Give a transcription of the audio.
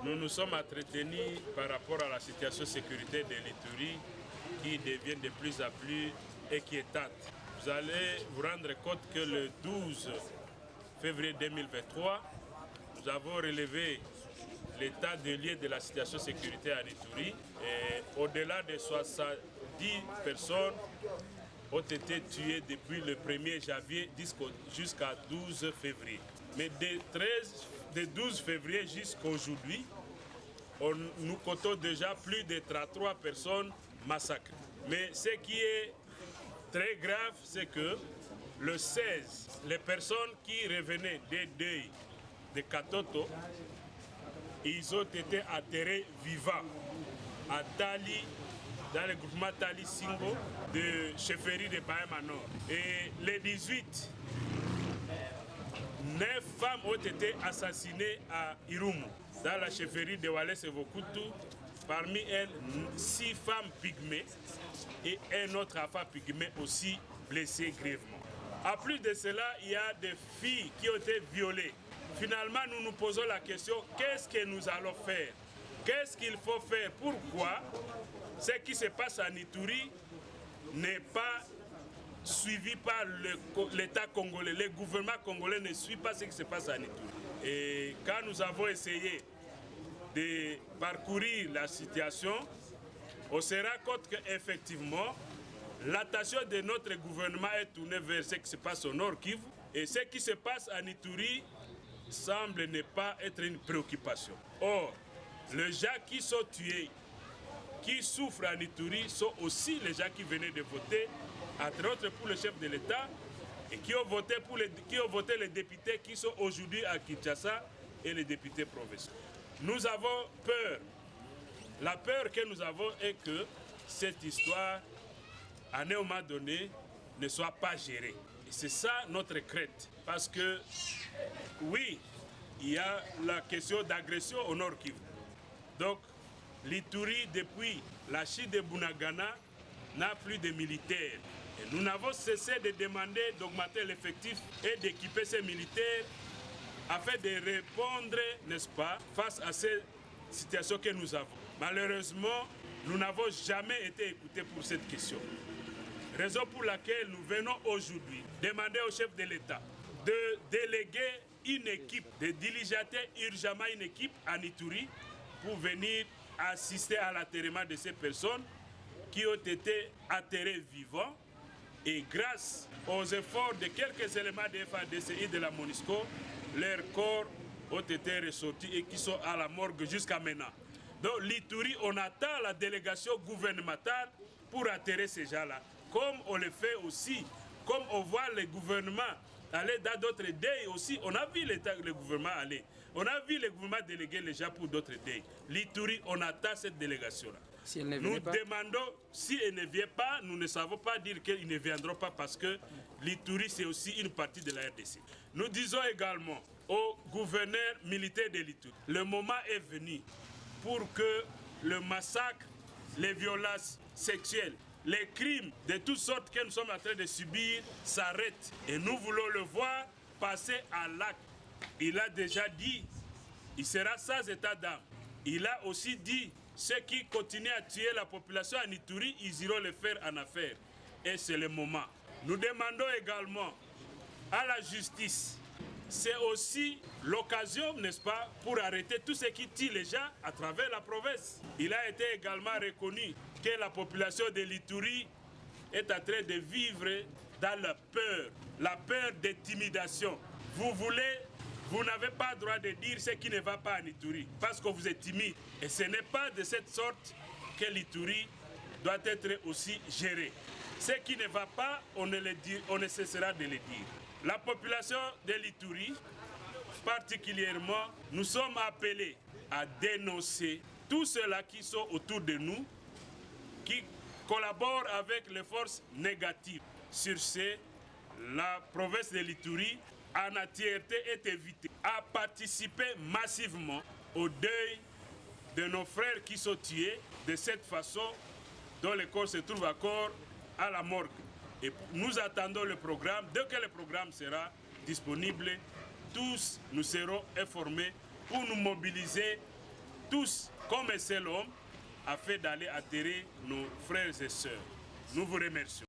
Nous nous sommes entretenus par rapport à la situation sécuritaire de l'Ituri qui devient de plus en plus inquiétante. Vous allez vous rendre compte que le 12 février 2023, nous avons relevé l'état de lieu de la situation sécuritaire à l'Ituri et au-delà de 70 personnes ont été tuées depuis le 1er janvier jusqu'à 12 février. Mais de 12 février jusqu'à aujourd'hui, nous comptons déjà plus de 33 personnes massacrées. Mais ce qui est très grave, c'est que le 16, les personnes qui revenaient des deuils de Katoto, ils ont été enterrés vivants à Tali, dans le groupement Tali Singo de chefferie de Bahema Nord. Et les 18, 9 femmes ont été assassinées à Irumu, dans la chefferie de Wallace Vokutu. Parmi elles, 6 femmes pygmées et un autre enfant pygmée aussi blessé grièvement. En plus de cela, il y a des filles qui ont été violées. Finalement, nous nous posons la question, qu'est-ce que nous allons faire? Qu'est-ce qu'il faut faire? Pourquoi ce qui se passe en Ituri n'est pas suivi par l'État congolais? Le gouvernement congolais ne suit pas ce qui se passe en Ituri. Et quand nous avons essayé de parcourir la situation, on se rend compte qu'effectivement, l'attention de notre gouvernement est tournée vers ce qui se passe au Nord Kivu. Et ce qui se passe en Ituri semble ne pas être une préoccupation. Or, les gens qui sont tués, qui souffrent en Ituri, sont aussi les gens qui venaient de voter, entre autres pour le chef de l'État, et qui ont voté les députés qui sont aujourd'hui à Kinshasa et les députés provinciaux. Nous avons peur. La peur que nous avons est que cette histoire, à un moment donné, ne soit pas gérée. Et c'est ça notre crainte. Parce que, oui, il y a la question d'agression au Nord Kivu. Donc, l'Ituri, depuis la chute de Bunagana, n'a plus de militaires. Et nous n'avons cessé de demander d'augmenter l'effectif et d'équiper ces militaires afin de répondre, n'est-ce pas, face à ces situations que nous avons. Malheureusement, nous n'avons jamais été écoutés pour cette question. Raison pour laquelle nous venons aujourd'hui demander au chef de l'État de déléguer une équipe, de diligenter urgemment une équipe en Ituri pour venir assister à l'enterrement de ces personnes qui ont été enterrées vivants. Et grâce aux efforts de quelques éléments de FADCI de la MONUSCO, leurs corps ont été ressortis et qui sont à la morgue jusqu'à maintenant. Donc l'Ituri, on attend la délégation gouvernementale pour enterrer ces gens-là. Comme on le fait aussi, comme on voit le gouvernement aller dans d'autres deuils aussi, on a vu le gouvernement aller. On a vu le gouvernement déléguer les gens pour d'autres deuils. L'Ituri, on attend cette délégation-là. Si elle ne nous pas... demandons, si elle ne vient pas, nous ne savons pas dire qu'ils ne viendront pas parce que l'Ituri, c'est aussi une partie de la RDC. Nous disons également au gouverneur militaire de l'Ituri, le moment est venu pour que le massacre, les violences sexuelles, les crimes de toutes sortes que nous sommes en train de subir s'arrêtent. Et nous voulons le voir passer à l'acte. Il a déjà dit, il sera sans état d'âme. Il a aussi dit, ceux qui continuent à tuer la population en Ituri, ils iront le faire en affaires. Et c'est le moment. Nous demandons également à la justice, c'est aussi l'occasion, n'est-ce pas, pour arrêter tous ceux qui tuent les gens à travers la province. Il a été également reconnu que la population de l'Ituri est en train de vivre dans la peur d'intimidation. Vous n'avez pas le droit de dire ce qui ne va pas en Ituri, parce que vous êtes timide. Et ce n'est pas de cette sorte que l'Ituri doit être aussi géré. Ce qui ne va pas, on ne cessera de le dire. La population de l'Ituri, particulièrement, nous sommes appelés à dénoncer tous ceux-là qui sont autour de nous, qui collaborent avec les forces négatives. Sur ce, la province de l'Ituri, en entièreté, est invitée à participer massivement au deuil de nos frères qui sont tués de cette façon, dont les corps se trouvent encore à la morgue. Et nous attendons le programme. Dès que le programme sera disponible, tous nous serons informés pour nous mobiliser tous, comme un seul homme, afin d'aller atterrir nos frères et sœurs. Nous vous remercions.